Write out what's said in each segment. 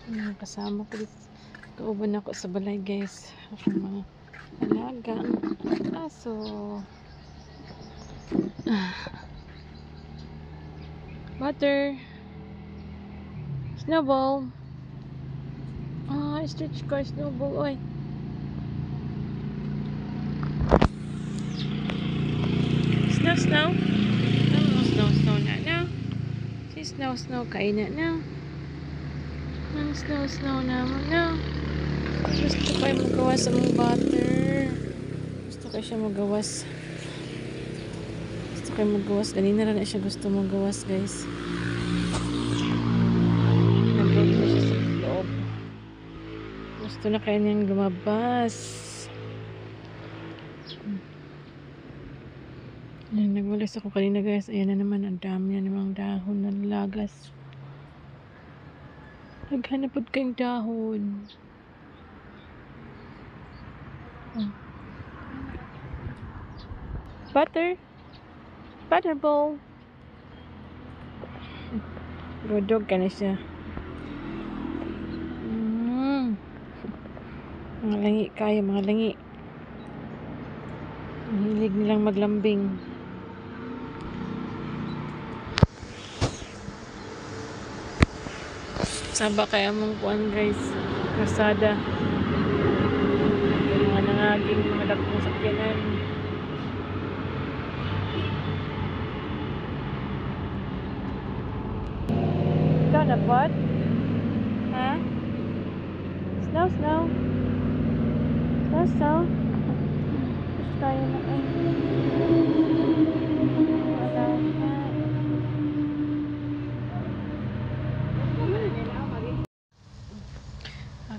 Kasama ko dito. Kauban ako sa balay guys. Akong mga alaga. Aso. Butter. Snowball. Stretch car snowball. Oy. Snow. Snow na now. Si snow kain na now. Ang snow naman now. Gusto kayo magawas sa mga butter. Gusto kayo siya magawas. Kanina rin siya gusto magawas guys. Nag-load na siya sa loob. Gusto na kaya niyang lumabas. Ayan, nagwalis ako kanina guys. Ayan na naman. Ang dami na namang dahon na lagas. Naghanap po kayong dahon. Butterball. Rodog ka na siya. Mga langi kayo, mga langi. Ang hilig nilang maglambing. Saba kaya mong kuhan guys. Kasada. Mga nangaging mga dagkong sakyanan. Ikaw na pot? Ha? Snow. Gusto tayo na ay. Wala na.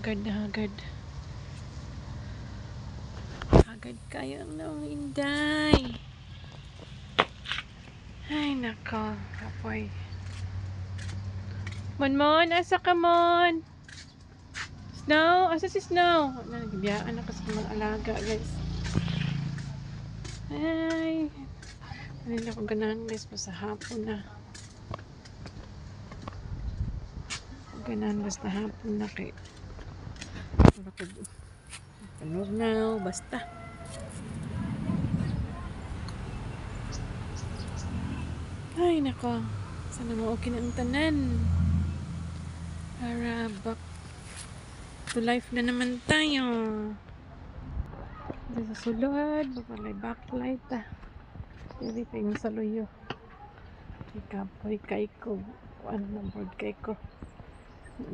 Hagad. Hagad kayo ng Inday. Ay, nako. Kapoy. Mon, asa ka mon? Snow? Asa si Snow? Nagbiyaan ako sa mga alaga, guys. Ay. Ano na ko ganahan, guys, pa sa hapon na. Ganahan, basta hapon na kay. Panog na, basta. Ay, nako. Sana mo okay na ang tanan. Para back to life na naman tayo. Dito sa sulod, papalay backlight Hindi pa yung saluyo. Ikapoy kay ko. Kuan na board kay ko.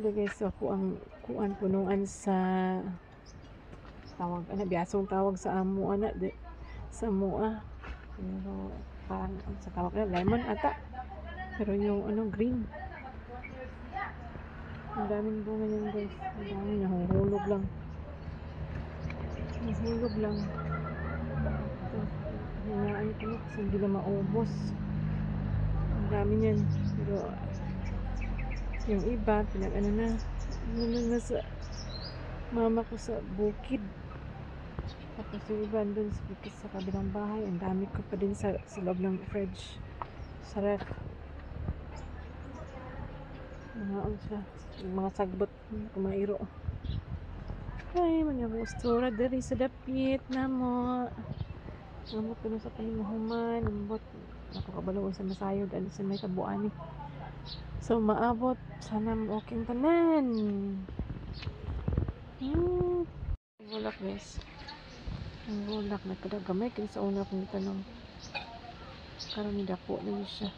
Lagay sa kuan punuan sa tawag, biyasong tawag sa amo, sa mua. Pero parang sa tawag na lemon ata. Pero yung green. Ang daming bunga yan guys. Ang dami niya. Hulog lang. Ito. Hinaan ko na kasi hindi na maubos. Ang dami niyan. Pero yung iba, pinag-ano na sa mama ko sa bukid. Tapos yung iba doon sa kabilang bahay. Ang dami ko pa din sa loob ng fridge. Sa ref. Mga sagbot kumairo. Ay, mga gustura dari sa dapit namo ko na sa panimuhuman. Ambot ako kabalo sa masayod sa may tabuan so maabot sana okay tanan. Bulak guys, ang bulak na kadagamay kaya sa una kong tanong karon ni dako na siya.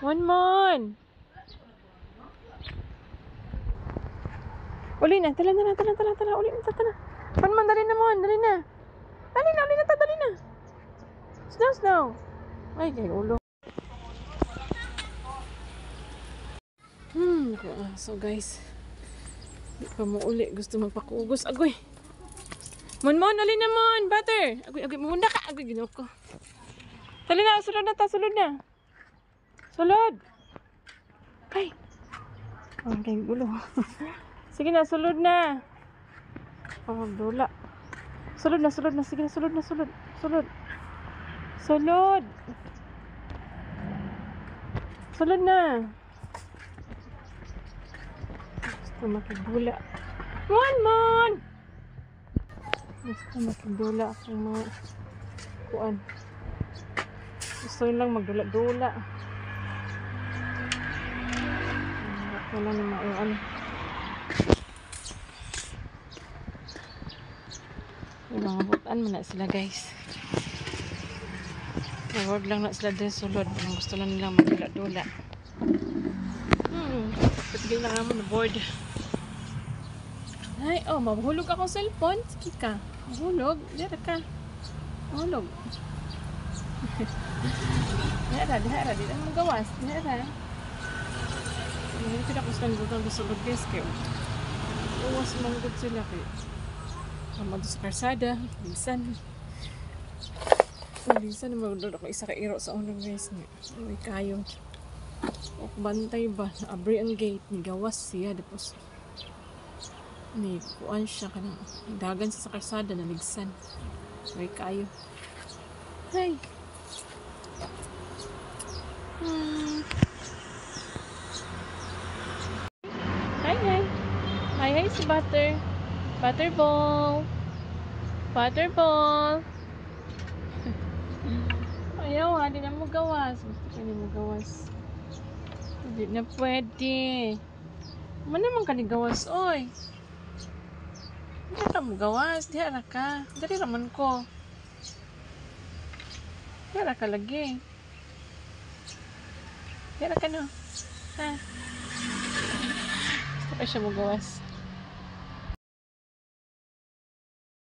Mon! Uli na, tala. Uli na, tala. Mon, dali na. Dali na. Snow. Ay, kay ulo. So guys, di pa mo uli. Gusto magpakugos. Agoy. Mon, dali na mon. Butter. Agoy, muna ka. Agoy, ginoko. Dali na, sulod na. Sulod! Ay! Ang kay ulo. Sige na, sulod na. Dula. Sulod na. Sige na, sulod. Sulod na. Gusto makidula. Mon! Gusto makidula akong mga kuan. Gusto yun lang magdula-dula. Wala na mga ano. Yung mga butan man na sila guys. Nagawag lang na sila din sulod. Ang gusto na nilang magdula-dula. Patigil na nga mo na board. Ay, oh, mahulog akong cellphone. Sige ka. Mahulog. Dira ka. Mahulog. Dira. Di na magawas. Dira. Hindi sila kusang gutang gusulog guys. Kaya uwas manggod sila kayo. Kamado sa karsada. Bilisan. Bilisan na magdod ako isa ka iro sa unang guys. Uy, kayo. O bantay ba? Abri ang gate. Nigawas siya. Tapos ni kuan siya kanang dagan sa karsada na ligsan. Uy, kayo. Hey. Hi si Butter. Butterball. Ayaw ha, di na mo gawas. Gusto ka ni mo gawas. Hindi na pwede. Man naman ka ni gawas, oy. Hindi ka mo gawas. Diha na ka. Dari raman ko. Diha na ka lagi. Diha na ka no. Ha? Gusto ka siya mo gawas.